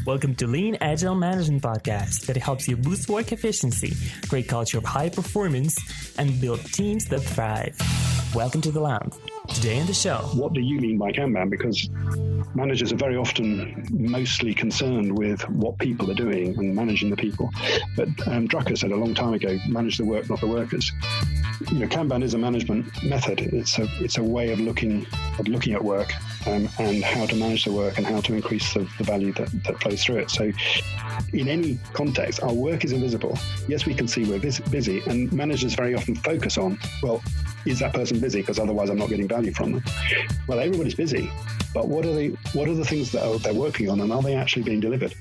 Welcome to Lean Agile Management Podcast that helps you boost work efficiency, create culture of high performance, and build teams that thrive. Welcome to the lounge. Today on the show. What do you mean by Kanban? Because managers are very often mostly concerned with what people are doing and managing the people. But Drucker said a long time ago, manage the work, not the workers. Kanban is a management method. It's a way of looking at work and how to manage the work and how to increase the value that flows through it. So in any context, our work is invisible. Yes, we can see we're busy, and managers very often focus on, well, is that person busy? Because otherwise I'm not getting value from them. Well, everybody's busy, but what are the things that they're working on, and are they actually being delivered?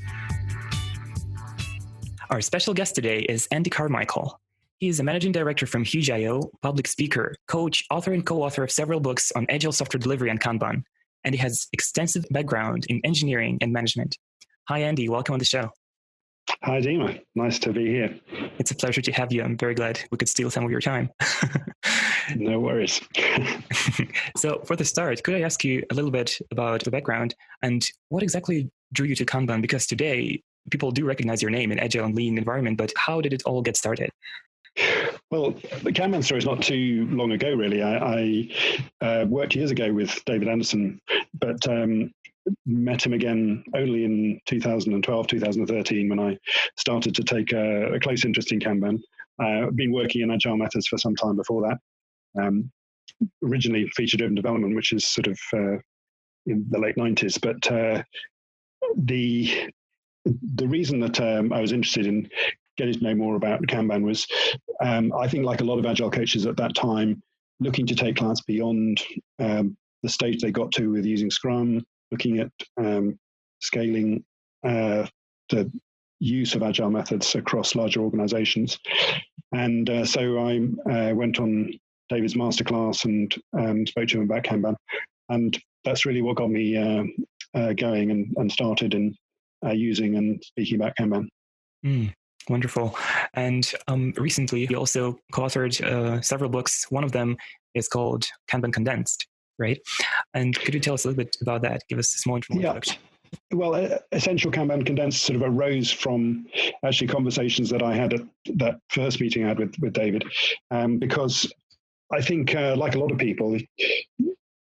Our special guest today is Andy Carmichael. He is a managing director from Huge.io, public speaker, coach, author, and co-author of several books on agile software delivery and Kanban, and he has extensive background in engineering and management. Hi, Andy. Welcome on the show. Hi, Dima. Nice to be here. It's a pleasure to have you. I'm very glad we could steal some of your time. No worries. So for the start, could I ask you a little bit about the background and what exactly drew you to Kanban? Because today, people do recognize your name in agile and lean environment, but how did it all get started? Well, the Kanban story is not too long ago, really. I worked years ago with David Anderson, but met him again only in 2012, 2013, when I started to take a close interest in Kanban. I've been working in agile methods for some time before that. Originally feature-driven development, which is sort of in the late 90s. But the reason that I was interested in getting to know more about Kanban was, I think like a lot of agile coaches at that time, looking to take clients beyond the stage they got to with using Scrum, looking at scaling the use of agile methods across larger organizations. And so I went on David's masterclass and spoke to him about Kanban. And that's really what got me going and started in using and speaking about Kanban. Wonderful. And recently, you also co-authored several books. One of them is called Kanban Condensed, right? And could you tell us a little bit about that? Give us a small introduction. Well, Essential Kanban Condensed sort of arose from actually conversations that I had at that first meeting I had with David, because I think, like a lot of people,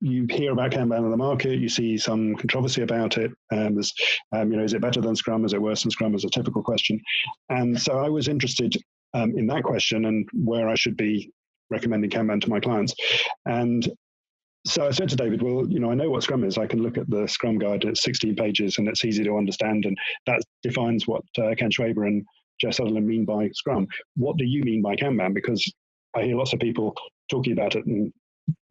you hear about Kanban in the market, you see some controversy about it. There's, is it better than Scrum? Is it worse than Scrum? Is a typical question. And so I was interested in that question and where I should be recommending Kanban to my clients. And so I said to David, well, I know what Scrum is. I can look at the Scrum guide. It's 16 pages and it's easy to understand. And that defines what Ken Schwaber and Jeff Sutherland mean by Scrum. What do you mean by Kanban? Because I hear lots of people talking about it, and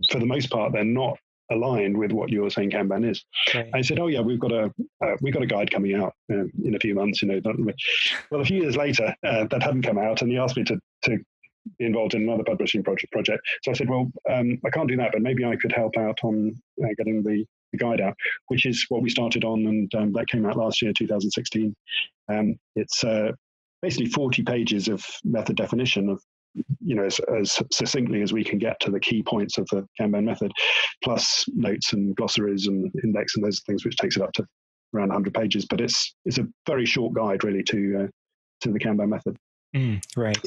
for the most part, they're not aligned with what you're saying Kanban is. Okay. I said, oh yeah, we've got a guide coming out in a few months. Well, a few years later, that hadn't come out, and he asked me to be involved in another publishing project. So I said, well, I can't do that, but maybe I could help out on getting the guide out, which is what we started on, and that came out last year, 2016. It's basically 40 pages of method definition of, as succinctly as we can get to the key points of the Kanban method, plus notes and glossaries and index and those things, which takes it up to around 100 pages. But it's a very short guide, really, to the Kanban method. Right.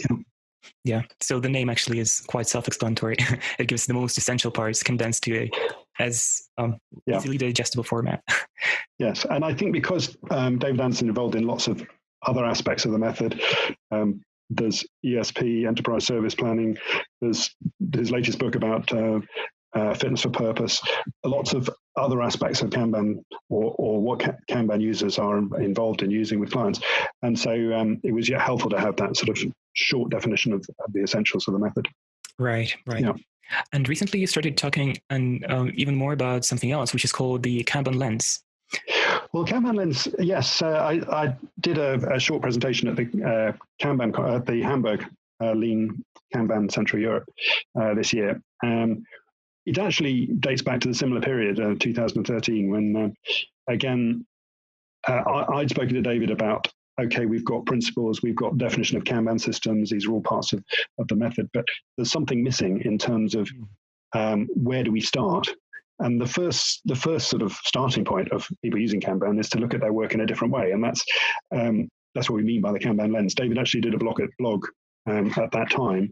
Yeah. So the name actually is quite self-explanatory. It gives the most essential parts condensed to as easily digestible format. Yes, and I think because David Anderson involved in lots of other aspects of the method. There's ESP, Enterprise Service Planning. There's his latest book about fitness for purpose. Lots of other aspects of Kanban or what Kanban users are involved in using with clients. And so it was helpful to have that sort of short definition of the essentials of the method. Right. Yeah. And recently you started talking even more about something else, which is called the Kanban Lens. Well, Kanban Lens, yes. I did a short presentation at the the Hamburg Lean Kanban Central Europe this year. It actually dates back to the similar period, 2013, when, again, I'd spoken to David about, okay, we've got principles, we've got definition of Kanban systems, these are all parts of the method, but there's something missing in terms of where do we start? And the first sort of starting point of people using Kanban is to look at their work in a different way. And that's what we mean by the Kanban Lens. David actually did a blog at that time.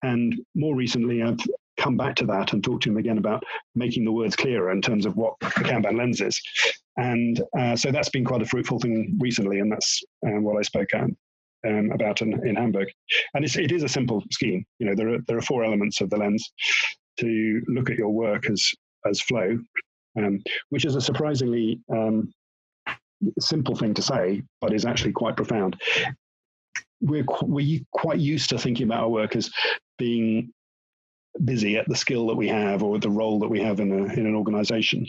And more recently, I've come back to that and talked to him again about making the words clearer in terms of what the Kanban Lens is. And so that's been quite a fruitful thing recently. And that's what I spoke about in Hamburg. And it is a simple scheme. There are 4 elements of the lens: to look at your work as flow, which is a surprisingly simple thing to say, but is actually quite profound. We're quite used to thinking about our work as being busy at the skill that we have or the role that we have in an organization.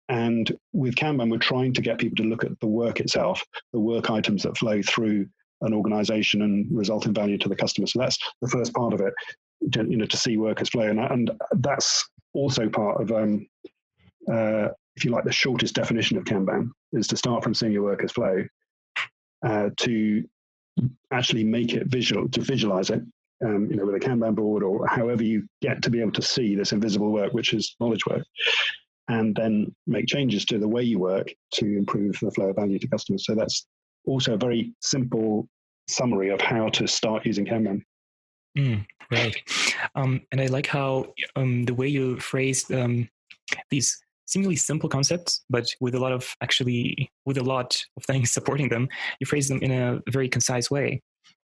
And with Kanban, we're trying to get people to look at the work itself, the work items that flow through an organization and result in value to the customer. So that's the first part of it, to see work as flow. And that's also part of, if you like, the shortest definition of Kanban is to start from seeing your work as flow, to actually make it visual, to visualize it, with a Kanban board or however you get to be able to see this invisible work, which is knowledge work, and then make changes to the way you work to improve the flow of value to customers. So that's also a very simple summary of how to start using Kanban. Right. And I like how the way you phrased these seemingly simple concepts, but with a lot of things supporting them, you phrase them in a very concise way.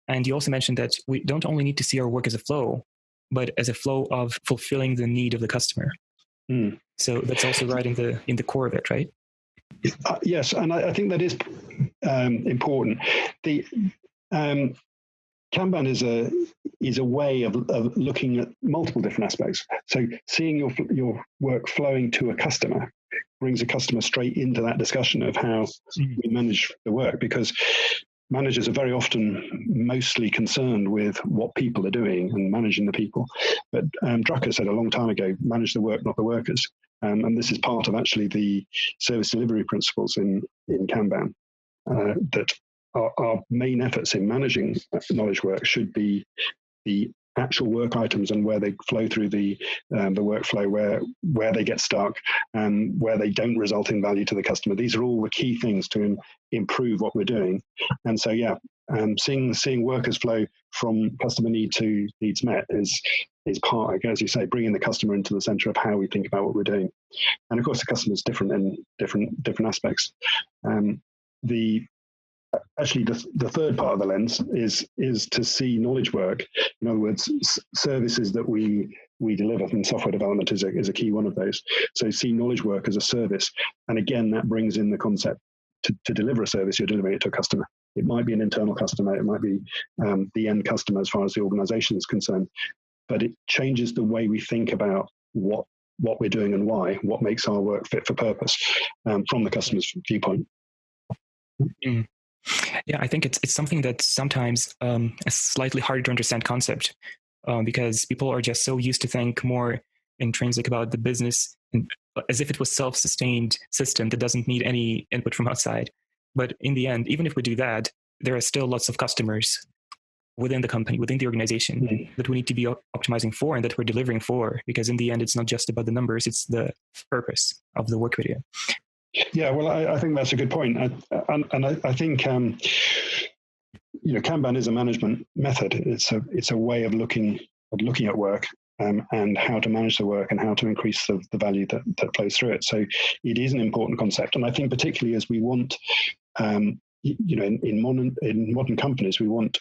And you also mentioned that we don't only need to see our work as a flow, but as a flow of fulfilling the need of the customer. So that's also right in the core of it, right? Yes, and I think that is important. The Kanban is a way of looking at multiple different aspects. So seeing your work flowing to a customer brings a customer straight into that discussion of how we manage the work, because managers are very often mostly concerned with what people are doing and managing the people. But Drucker said a long time ago, manage the work, not the workers. And this is part of actually the service delivery principles in Kanban, that our main efforts in managing knowledge work should be the actual work items and where they flow through the workflow, where they get stuck and where they don't result in value to the customer. These are all the key things to improve what we're doing. And so, seeing workers flow from customer need to needs met is part, as you say, bringing the customer into the center of how we think about what we're doing. And of course, the customer is different in different aspects. Actually, the third part of the lens is to see knowledge work. In other words, services that we deliver, and software development is a key one of those. So see knowledge work as a service. And again, that brings in the concept to deliver a service, you're delivering it to a customer. It might be an internal customer, it might be the end customer as far as the organization is concerned. But it changes the way we think about what we're doing and why, what makes our work fit for purpose from the customer's viewpoint. Yeah, I think it's something that sometimes a slightly harder to understand concept because people are just so used to think more intrinsic about the business as if it was self-sustained system that doesn't need any input from outside. But in the end, even if we do that, there are still lots of customers within the company, within the organization that we need to be optimizing for and that we're delivering for, because in the end, it's not just about the numbers, it's the purpose of the work video. Yeah, well, I think that's a good point. And I think, Kanban is a management method. It's a way of looking at work and how to manage the work and how to increase the value that flows through it. So it is an important concept. And I think particularly as we want, in modern companies, we want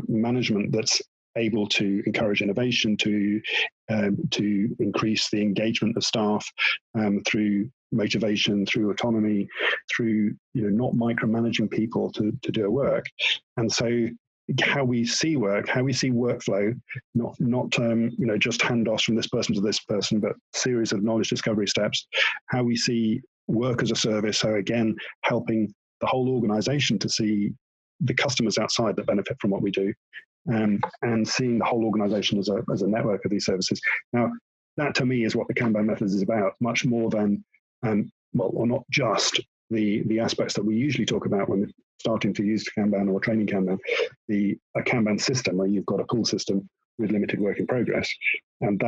management that's able to encourage innovation, to increase the engagement of staff through motivation, through autonomy, through not micromanaging people to do a work. And so how we see work, how we see workflow, not just handoffs from this person to this person, but series of knowledge discovery steps, how we see work as a service. So again, helping the whole organization to see the customers outside that benefit from what we do, and seeing the whole organization as a network of these services. Now, that to me is what the Kanban method is about, much more than, or not just the aspects that we usually talk about when we're starting to use Kanban or training Kanban, a Kanban system where you've got a pull system with limited work in progress. And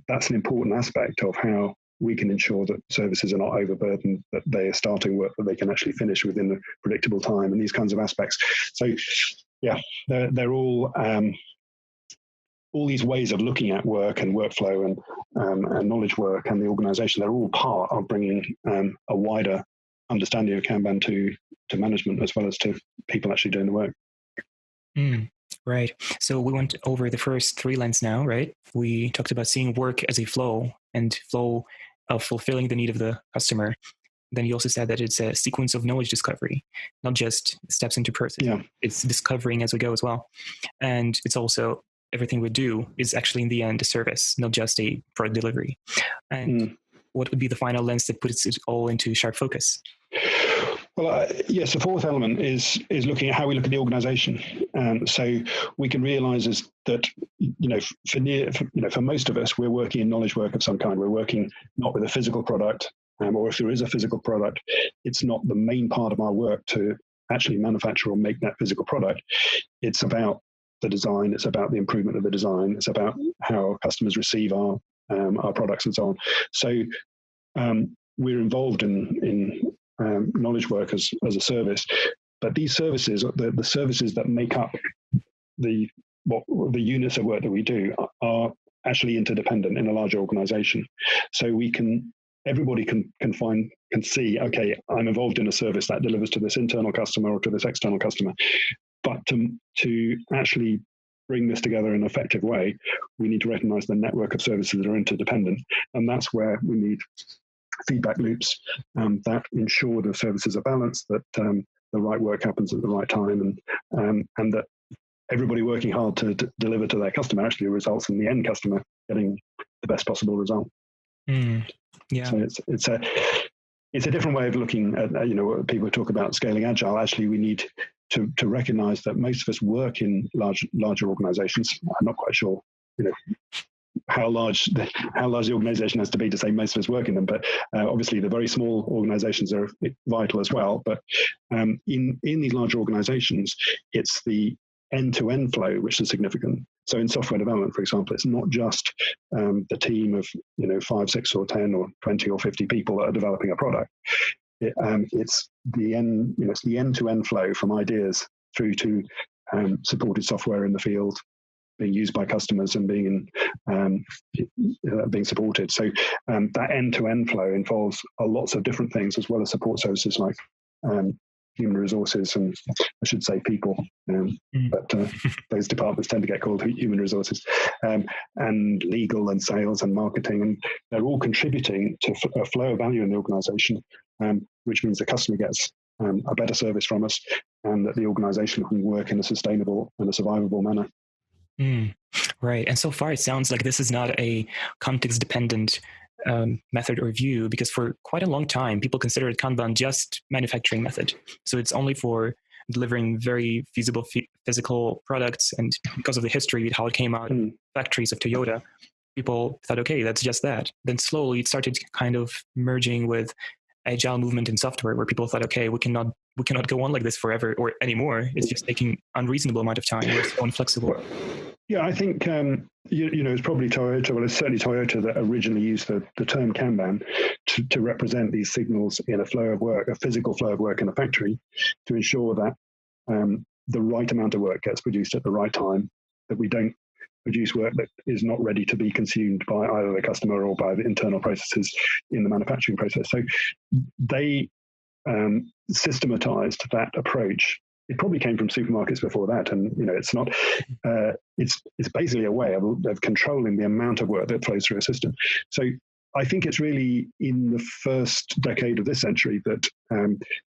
that's an important aspect of how we can ensure that services are not overburdened, that they are starting work that they can actually finish within a predictable time, and these kinds of aspects. So, yeah, they're all these ways of looking at work and workflow and knowledge work and the organization. They're all part of bringing a wider understanding of Kanban to management as well as to people actually doing the work. Right. So we went over the first 3 lens now, right? We talked about seeing work as a flow and flow of fulfilling the need of the customer. Then you also said that it's a sequence of knowledge discovery, not just steps into process. Yeah. It's discovering as we go as well. And it's also everything we do is actually in the end a service, not just a product delivery. And what would be the final lens that puts it all into sharp focus? Well, yes, the fourth element is looking at how we look at the organization. So we can realize is that, for most of us, we're working in knowledge work of some kind. We're working not with a physical product, or if there is a physical product, it's not the main part of our work to actually manufacture or make that physical product. It's about the design. It's about the improvement of the design. It's about how customers receive our products and so on. So we're involved in knowledge work as a service, but these services, the services that make up the units of work that we do are actually interdependent in a larger organization. So everybody can see, okay, I'm involved in a service that delivers to this internal customer or to this external customer. But to actually bring this together in an effective way, we need to recognize the network of services that are interdependent. And that's where we need feedback loops that ensure the services are balanced, that the right work happens at the right time, and that everybody working hard to deliver to their customer actually results in the end customer getting the best possible result. Yeah. So it's a different way of looking at, people talk about scaling agile. Actually, we need to recognize that most of us work in larger organizations. I'm not quite sure, how large the organization has to be to say most of us work in them, but obviously the very small organizations are vital as well. But in these larger organizations, it's the end-to-end flow which is significant. So in software development, for example, it's not just the team of 5, 6 or 10 or 20 or 50 people that are developing a product. It's the end-to-end flow from ideas through to supported software in the field, being used by customers and being supported. So that end-to-end flow involves lots of different things, as well as support services like human resources, and I should say people, but those departments tend to get called human resources, and legal and sales and marketing, and they're all contributing to a flow of value in the organization, which means the customer gets a better service from us, and that the organization can work in a sustainable and a survivable manner. Right. And so far, it sounds like this is not a context-dependent method or view, because for quite a long time, people considered Kanban just manufacturing method. So it's only for delivering very feasible physical products. And because of the history, how it came out in factories of Toyota, people thought, okay, that's just that. Then slowly it started kind of merging with agile movement in software, where people thought, okay, we cannot go on like this forever or anymore. It's just taking unreasonable amount of time. We're so inflexible. Yeah, I think it's probably Toyota. Well, it's certainly Toyota that originally used the term Kanban to represent these signals in a flow of work, a physical flow of work in a factory, to ensure that the right amount of work gets produced at the right time, that we don't produce work that is not ready to be consumed by either the customer or by the internal processes in the manufacturing process. So they systematized that approach. It probably came from supermarkets before that, and it's not. It's basically a way of controlling the amount of work that flows through a system. So I think it's really in the first decade of this century that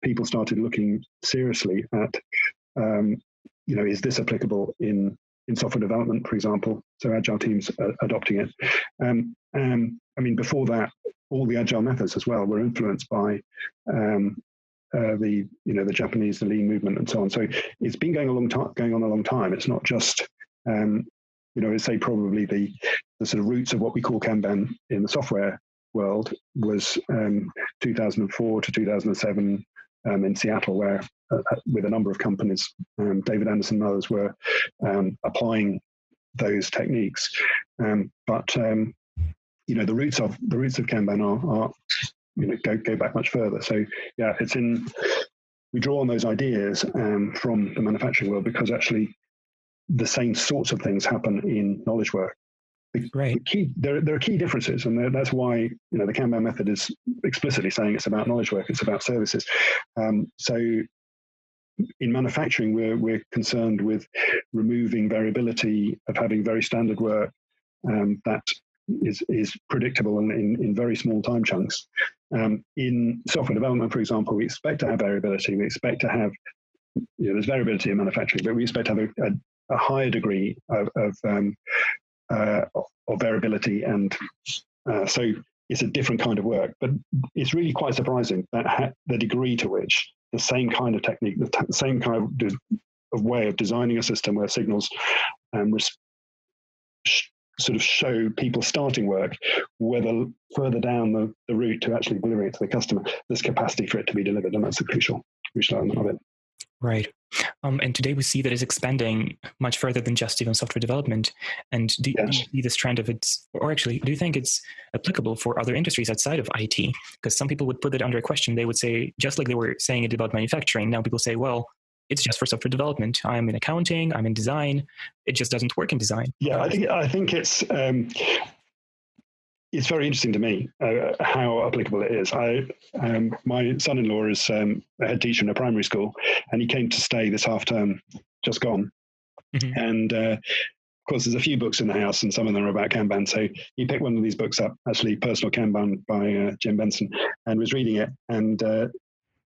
people started looking seriously at, is this applicable in software development, for example? So agile teams are adopting it. I mean, before that, all the agile methods as well were influenced by the Japanese, the Lean movement, and so on. So it's been going on a long time. It's not just I'd say probably the sort of roots of what we call Kanban in the software world was 2004 to 2007 in Seattle, where with a number of companies, David Anderson and others were applying those techniques. But the roots of Kanban are go back much further. So yeah, we draw on those ideas from the manufacturing world, because actually the same sorts of things happen in knowledge work. Right. There are key differences, and that's why the Kanban method is explicitly saying it's about knowledge work, it's about services. So in manufacturing, we're concerned with removing variability, of having very standard work that is predictable and in very small time chunks. In software development, for example, we expect to have variability. We expect to have, there's variability in manufacturing, but we expect to have a higher degree of variability, and so it's a different kind of work. But it's really quite surprising that the degree to which the same kind of technique, the same kind of way of designing a system where signals sort of show people starting work, whether further down the route to actually delivering it to the customer, there's capacity for it to be delivered, and that's a crucial element of it. Right. And today we see that it's expanding much further than just even software development. And do you see this trend of or actually, do you think it's applicable for other industries outside of IT? Because some people would put it under question. They would say, just like they were saying it about manufacturing, now people say, well, it's just for software development. I'm in accounting, I'm in design. It just doesn't work in design. Yeah, I think it's very interesting to me how applicable it is. My son-in-law is a head teacher in a primary school, and he came to stay this half term, just gone. Mm-hmm. And of course, there's a few books in the house, and some of them are about Kanban. So he picked one of these books up, actually Personal Kanban by Jim Benson, and was reading it, and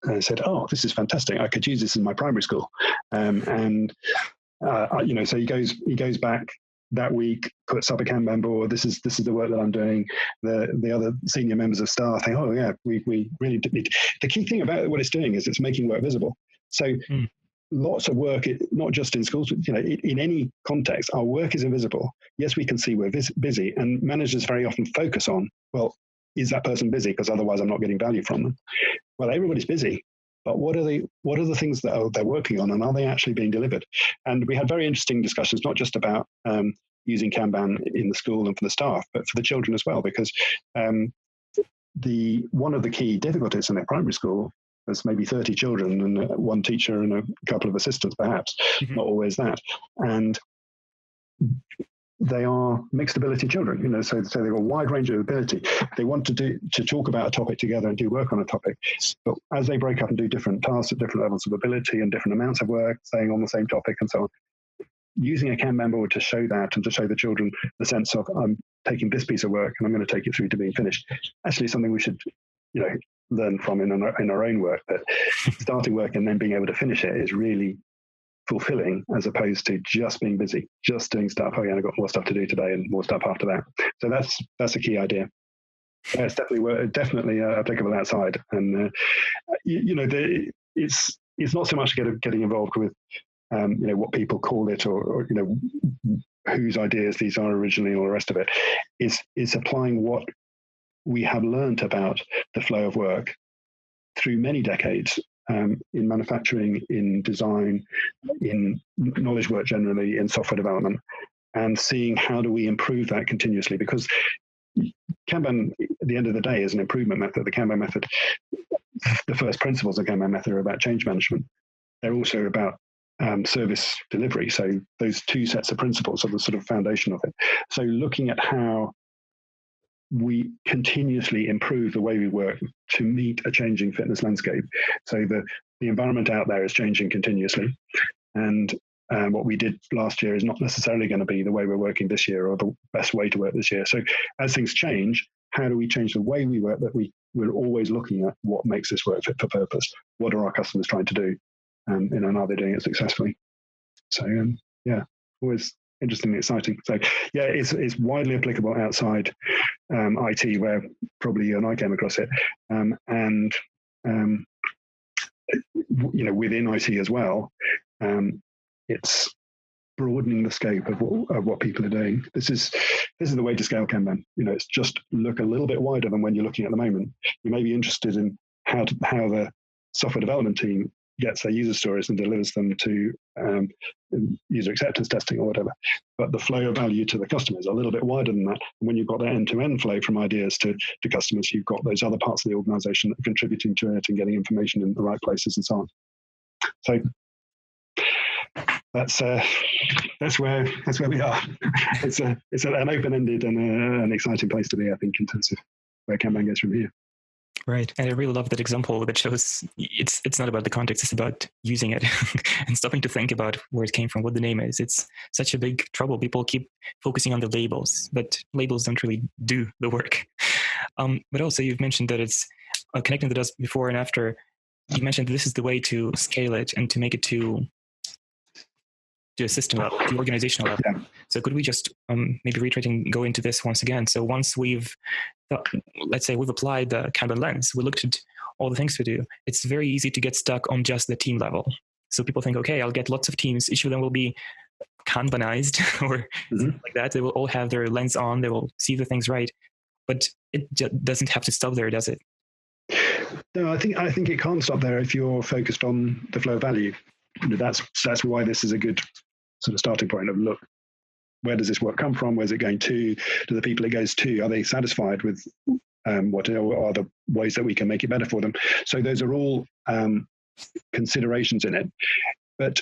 I said, "Oh, this is fantastic! I could use this in my primary school." So he goes back that week, puts up a Kanban board. This is the work that I'm doing. The other senior members of staff think, oh yeah, we really need. The key thing about what it's doing is it's making work visible. So lots of work, not just in schools, in any context, our work is invisible. Yes, we can see we're busy, and managers very often focus on, well, is that person busy? Because otherwise I'm not getting value from them. Well, everybody's busy. But what are the things that they're working on, and are they actually being delivered? And we had very interesting discussions, not just about using Kanban in the school and for the staff, but for the children as well, because one of the key difficulties in a primary school, there's maybe 30 children and one teacher and a couple of assistants, perhaps, not always that. And they are mixed ability children, so they've got a wide range of ability. They want to talk about a topic together and do work on a topic, but as they break up and do different tasks at different levels of ability and different amounts of work, staying on the same topic and so on, using a Kanban board to show that and to show the children the sense of, I'm taking this piece of work and I'm going to take it through to being finished, actually something we should, learn from in our own work, that starting work and then being able to finish it is really fulfilling, as opposed to just being busy, just doing stuff. Oh yeah, I've got more stuff to do today and more stuff after that. So that's a key idea. It's definitely applicable outside, and it's not so much getting involved with what people call it, or whose ideas these are originally, and all the rest of it. Is applying what we have learned about the flow of work through many decades. In manufacturing, in design, in knowledge work generally, in software development, and seeing how do we improve that continuously. Because Kanban, at the end of the day, is an improvement method. The Kanban method, the first principles of Kanban method are about change management. They're also about service delivery. So those two sets of principles are the sort of foundation of it. So looking at how we continuously improve the way we work to meet a changing fitness landscape. So the environment out there is changing continuously. And what we did last year is not necessarily going to be the way we're working this year, or the best way to work this year. So as things change, how do we change the way we work, that we're always looking at what makes this work fit for purpose? What are our customers trying to do? And are they doing it successfully? So always interesting and exciting. So yeah, it's widely applicable outside IT, where probably you and I came across it, and within IT as well. It's broadening the scope of what people are doing. This is the way to scale Kanban. It's just look a little bit wider than when you're looking at the moment. You may be interested in how the software development team gets their user stories and delivers them to user acceptance testing or whatever. But the flow of value to the customer is a little bit wider than that. And when you've got that end-to-end flow from ideas to customers, you've got those other parts of the organization that are contributing to it and getting information in the right places and so on. So that's where we are. It's an open-ended and an exciting place to be, I think, in terms of where Kanban goes from here. Right. And I really love that example that shows it's not about the context, it's about using it and stopping to think about where it came from, what the name is. It's such a big trouble. People keep focusing on the labels, but labels don't really do the work. But also you've mentioned that it's connecting the dots before and after. You mentioned this is the way to scale it and to make it to a system level, the organizational level. Yeah. So could we just maybe reiterate and go into this once again? So once let's say we've applied the Kanban Lens, we looked at all the things we do. It's very easy to get stuck on just the team level. So people think, okay, I'll get lots of teams. Each of them will be Kanbanized or something like that. They will all have their lens on. They will see the things right. But it doesn't have to stop there, does it? No, I think it can't stop there if you're focused on the flow of value. That's why this is a good sort of starting point of, look, where does this work come from? Where's it going to? Do the people it goes to, are they satisfied with what are the ways that we can make it better for them? So those are all considerations in it. But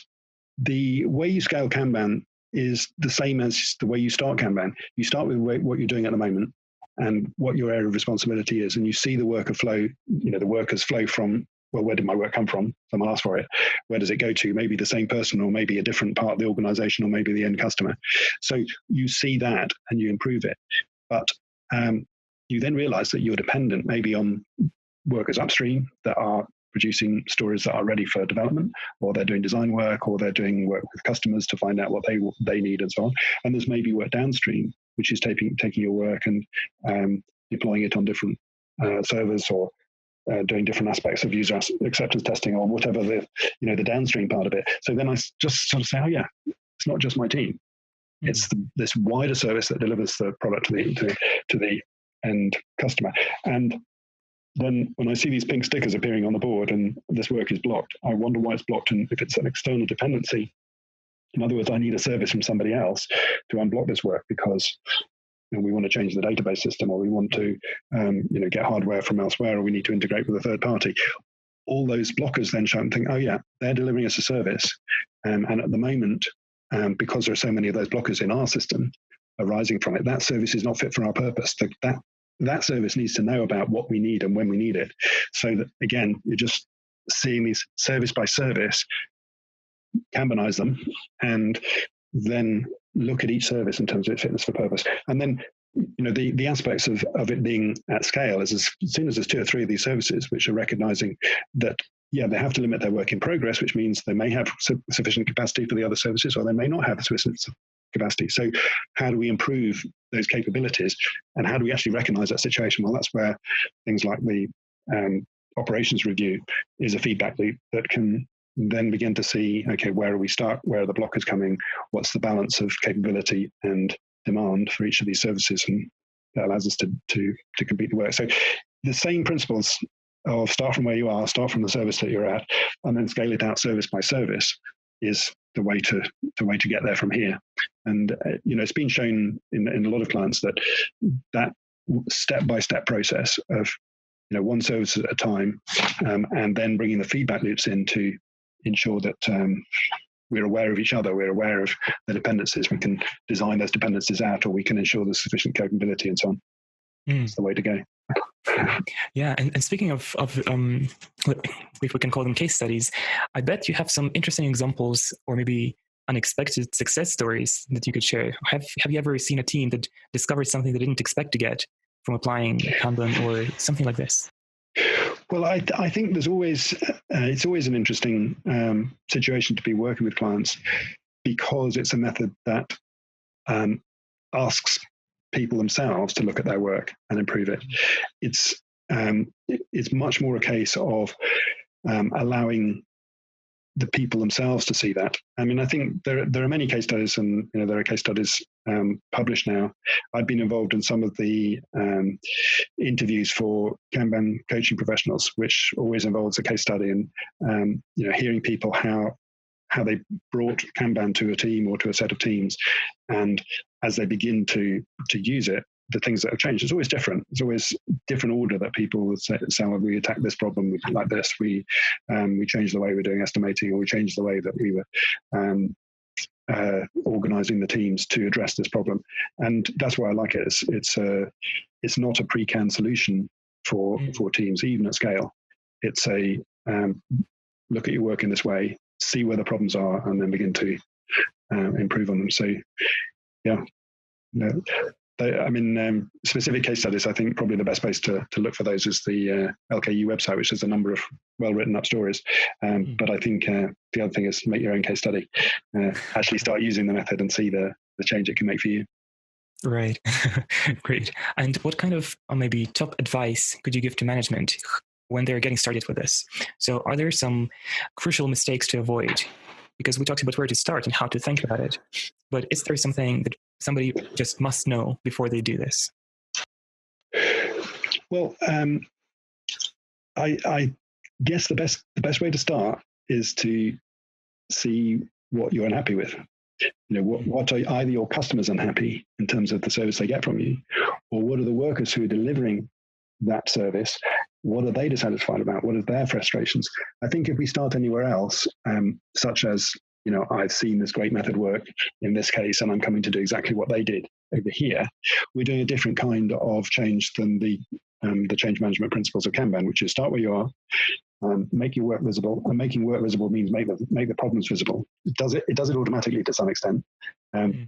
the way you scale Kanban is the same as the way you start Kanban. You start with what you're doing at the moment and what your area of responsibility is, and you see the worker flow, the workers flow from, well, where did my work come from? Someone asked for it. Where does it go to? Maybe the same person, or maybe a different part of the organization, or maybe the end customer. So you see that and you improve it. But you then realize that you're dependent maybe on workers upstream that are producing stories that are ready for development, or they're doing design work, or they're doing work with customers to find out what they need and so on. And there's maybe work downstream, which is taking your work and deploying it on different servers, or doing different aspects of user acceptance testing, or whatever the downstream part of it. So then I just sort of say, oh yeah, it's not just my team. It's this wider service that delivers the product to the end customer. And then when I see these pink stickers appearing on the board and this work is blocked, I wonder why it's blocked, and if it's an external dependency. In other words, I need a service from somebody else to unblock this work because we want to change the database system, or we want to get hardware from elsewhere, or we need to integrate with a third party. All those blockers then show and think, oh yeah, they're delivering us a service. And at the moment, because there are so many of those blockers in our system arising from it, that service is not fit for our purpose. That service needs to know about what we need and when we need it. So that, again, you're just seeing these service by service, Kanbanize them, and then look at each service in terms of its fitness for purpose. And then, the aspects of it being at scale is as soon as there's 2 or 3 of these services which are recognizing that, yeah, they have to limit their work in progress, which means they may have sufficient capacity for the other services, or they may not have sufficient capacity. So how do we improve those capabilities, and how do we actually recognize that situation? Well, that's where things like the operations review is a feedback loop that can then begin to see, okay, where are we stuck? Where are the blockers coming? What's the balance of capability and demand for each of these services? And that allows us to complete the work. So the same principles of start from where you are, start from the service that you're at, and then scale it out service by service is the way to get there from here. And it's been shown in a lot of clients that step-by-step process of one service at a time, and then bringing the feedback loops in to ensure that we're aware of each other, we're aware of the dependencies, we can design those dependencies out, or we can ensure there's sufficient capability and so on. That's the way to go. Yeah, and speaking of if we can call them case studies, I bet you have some interesting examples, or maybe unexpected success stories that you could share. Have you ever seen a team that discovered something they didn't expect to get from applying Kanban or something like this? Well, I think there's always it's always an interesting situation to be working with clients, because it's a method that asks people themselves to look at their work and improve it. It's much more a case of allowing the people themselves to see that. I mean, I think there are many case studies, and there are case studies published now. I've been involved in some of the interviews for Kanban coaching professionals, which always involves a case study and hearing people how they brought Kanban to a team or to a set of teams, and as they begin to use it, the things that have changed. It's always different. It's always different order that people say, well, we attack this problem like this. We changed the way we're doing estimating, or we changed the way that we were organizing the teams to address this problem. And that's why I like it. It's not a pre-canned solution for teams, even at scale. It's a look at your work in this way, see where the problems are, and then begin to improve on them. So, yeah. No. Specific case studies, I think probably the best place to look for those is the LKU website, which has a number of well-written up stories. But I think the other thing is make your own case study. Actually start using the method and see the change it can make for you. Right. Great. And what kind of maybe top advice could you give to management when they're getting started with this? So are there some crucial mistakes to avoid? Because we talked about where to start and how to think about it. But is there something that somebody just must know before they do this? Well, I guess the best way to start is to see what you're unhappy with. What are either your customers unhappy in terms of the service they get from you, or what are the workers who are delivering that service? What are they dissatisfied about? What are their frustrations? I think if we start anywhere else, such as, I've seen this great method work in this case, and I'm coming to do exactly what they did over here, we're doing a different kind of change than the change management principles of Kanban, which is start where you are, make your work visible, and making work visible means make the problems visible. It does it automatically to some extent,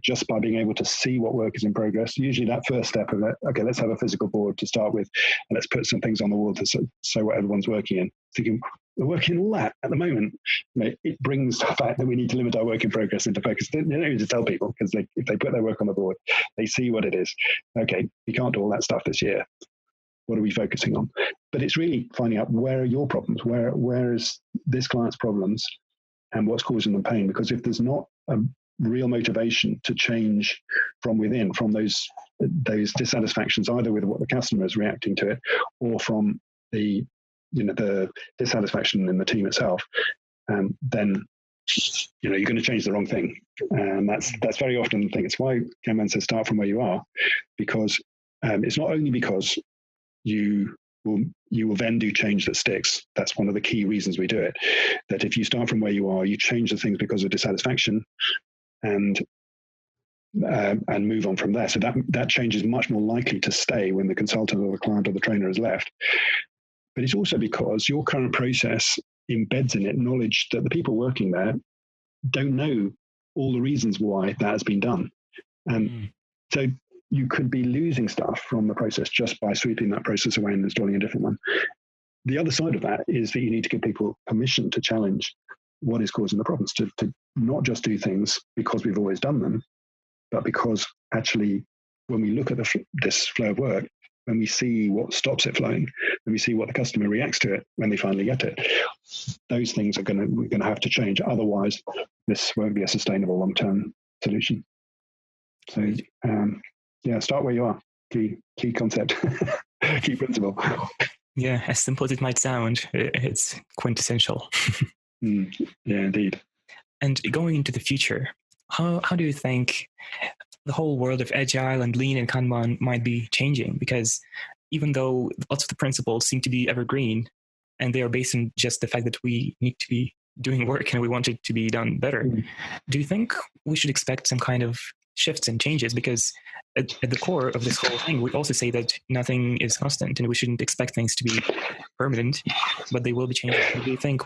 just by being able to see what work is in progress. Usually that first step of it, okay, let's have a physical board to start with, and let's put some things on the wall to show what everyone's working in. Thinking, we're working all that at the moment. It brings the fact that we need to limit our work in progress into focus. They don't need to tell people, because if they put their work on the board, they see what it is. Okay, we can't do all that stuff this year. What are we focusing on? But it's really finding out where are your problems, where is this client's problems, and what's causing them pain. Because if there's not a real motivation to change from within, from those dissatisfactions, either with what the customer is reacting to it, or from the dissatisfaction in the team itself, then you're going to change the wrong thing. And that's very often the thing. It's why Kanban says start from where you are, because it's not only because you will then do change that sticks. That's one of the key reasons we do it. That if you start from where you are, you change the things because of dissatisfaction, and move on from there. So that change is much more likely to stay when the consultant or the client or the trainer has left. But it's also because your current process embeds in it knowledge that the people working there don't know all the reasons why that has been done. And so you could be losing stuff from the process just by sweeping that process away and installing a different one. The other side of that is that you need to give people permission to challenge what is causing the problems, to not just do things because we've always done them, but because actually when we look at this flow of work, when we see what stops it flowing, when we see what the customer reacts to it when they finally get it, those things we're going to have to change. Otherwise, this won't be a sustainable long-term solution. So, start where you are. Key concept, key principle. Yeah, as simple as it might sound, it's quintessential. Yeah, indeed. And going into the future, how do you think the whole world of Agile and Lean and Kanban might be changing? Because even though lots of the principles seem to be evergreen, and they are based on just the fact that we need to be doing work and we want it to be done better, do you think we should expect some kind of shifts and changes? Because at the core of this whole thing, we also say that nothing is constant and we shouldn't expect things to be permanent, but they will be changing. Do you think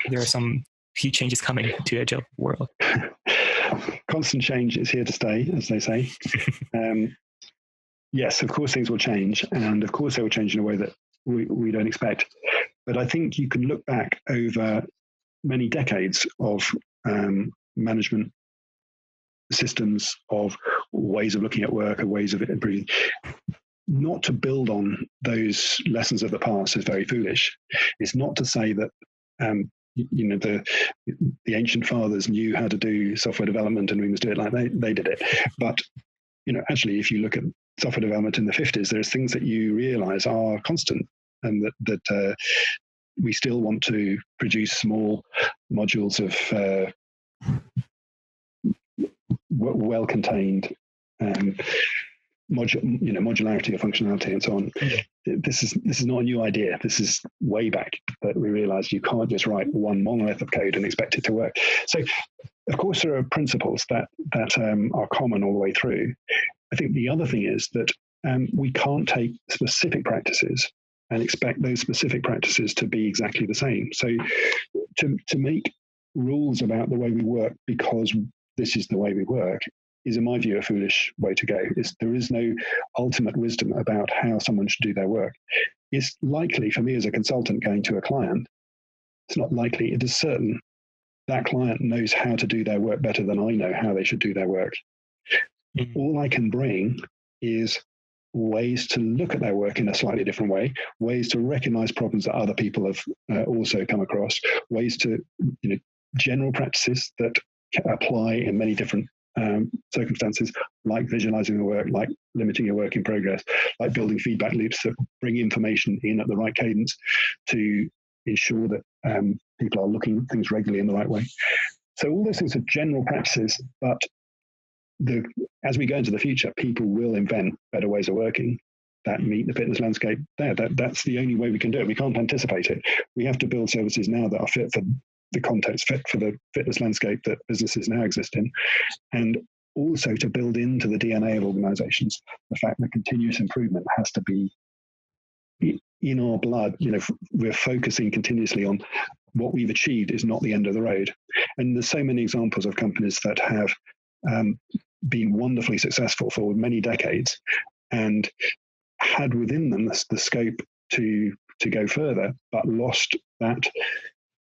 there are some few changes coming to Agile world? Constant change is here to stay, as they say. Yes, of course things will change, and of course they will change in a way that we don't expect. But I think you can look back over many decades of management systems, of ways of looking at work, of ways of improving. Not to build on those lessons of the past is very foolish. It's not to say that the ancient fathers knew how to do software development and we must do it like they did it. But actually, if you look at software development in the 50s, there's things that you realize are constant, and that we still want to produce small modules of well-contained modularity or functionality and so on. This is not a new idea. This is way back that we realized you can't just write one monolith of code and expect it to work. So, of course, there are principles that are common all the way through. I think the other thing is that we can't take specific practices and expect those specific practices to be exactly the same. So, to make rules about the way we work because this is the way we work is, in my view, a foolish way to go. There is no ultimate wisdom about how someone should do their work. It's likely for me as a consultant going to a client, it's not likely, it is certain that client knows how to do their work better than I know how they should do their work. Mm-hmm. All I can bring is ways to look at their work in a slightly different way, ways to recognize problems that other people have also come across, ways to, general practices that apply in many different circumstances, like visualizing the work, like limiting your work in progress, like building feedback loops that bring information in at the right cadence to ensure that people are looking at things regularly in the right way. So all those things are general practices, but as we go into the future, people will invent better ways of working that meet the fitness landscape there. That's the only way we can do it. We can't anticipate it. We have to build services now that are fit for the context, fit for the fitness landscape that businesses now exist in, and also to build into the DNA of organizations the fact that continuous improvement has to be in our blood. We're focusing continuously on what we've achieved is not the end of the road. And there's so many examples of companies that have been wonderfully successful for many decades and had within them the scope to go further, but lost that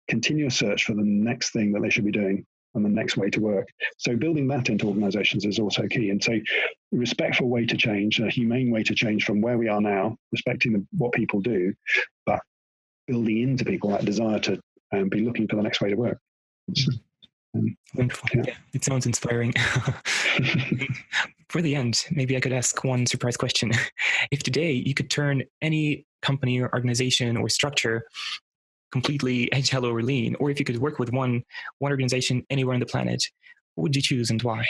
continuous search for the next thing that they should be doing and the next way to work. So building that into organizations is also key. And so a respectful way to change, a humane way to change from where we are now, respecting what people do, but building into people that desire to be looking for the next way to work. Wonderful. Yeah, it sounds inspiring. For the end, maybe I could ask one surprise question. If today you could turn any company or organization or structure completely agile or lean, or if you could work with one organization anywhere on the planet, what would you choose and why?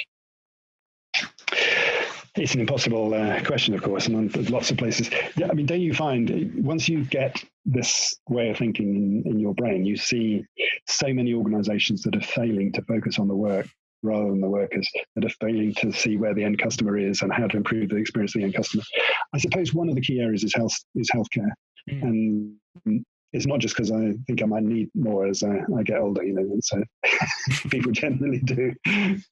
It's an impossible question, of course, and there's lots of places. Yeah, I mean, don't you find once you get this way of thinking in your brain, you see so many organizations that are failing to focus on the work rather than the workers, that are failing to see where the end customer is and how to improve the experience of the end customer. I suppose one of the key areas is healthcare. And it's not just because I think I might need more as I get older, so people generally do.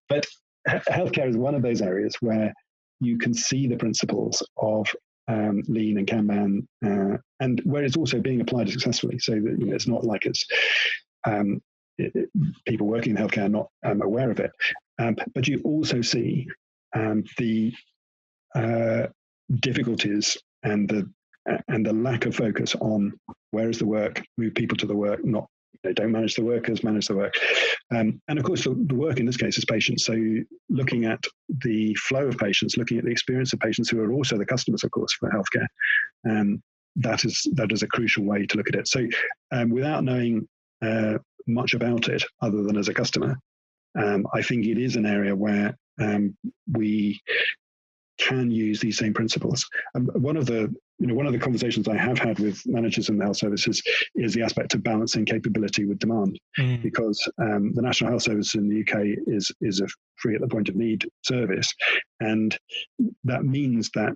But healthcare is one of those areas where you can see the principles of Lean and Kanban, and where it's also being applied successfully. So that it's not like it's people working in healthcare are not aware of it. But you also see the difficulties and the lack of focus on where is the work, move people to the work, not don't manage the workers, manage the work. And of course, the work in this case is patients. So looking at the flow of patients, looking at the experience of patients who are also the customers, of course, for healthcare. That is a crucial way to look at it. So without knowing much about it other than as a customer, I think it is an area where we can use these same principles. One of the conversations I have had with managers in the health services is the aspect of balancing capability with demand, because the National Health Service in the UK is a free at the point of need service, and that means that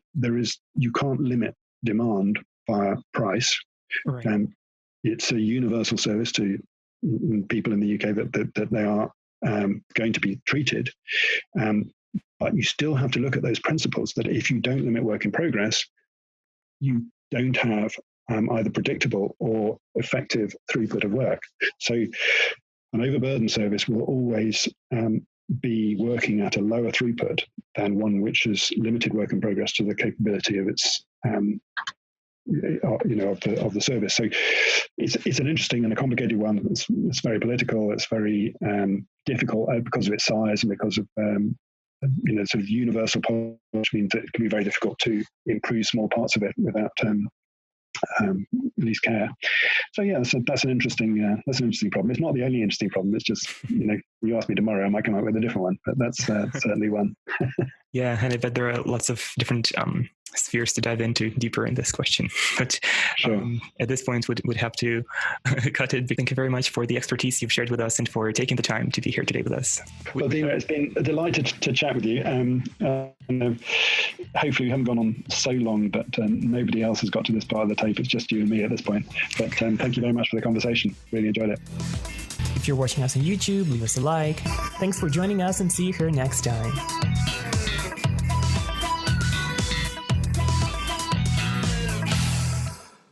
you can't limit demand via price. Right. It's a universal service to people in the UK that they are going to be treated. But you still have to look at those principles that if you don't limit work in progress, you don't have either predictable or effective throughput of work. So an overburdened service will always be working at a lower throughput than one which has limited work in progress to the capability of its of the service. So it's an interesting and a complicated one. It's very political. It's very difficult because of its size and because of sort of universal policy, which means that it can be very difficult to improve small parts of it without least care. So yeah, that's an interesting problem. It's not the only interesting problem. It's just you ask me tomorrow, I might come up with a different one, but that's certainly one. Yeah, and I bet there are lots of different spheres to dive into deeper in this question. But sure. At this point, would have to cut it. Thank you very much for the expertise you've shared with us and for taking the time to be here today with us. Well, Dino, it's been a delight to chat with you. Hopefully we haven't gone on so long, but nobody else has got to this part of the tape. It's just you and me at this point. But thank you very much for the conversation. Really enjoyed it. If you're watching us on YouTube, leave us a like. Thanks for joining us and see you here next time.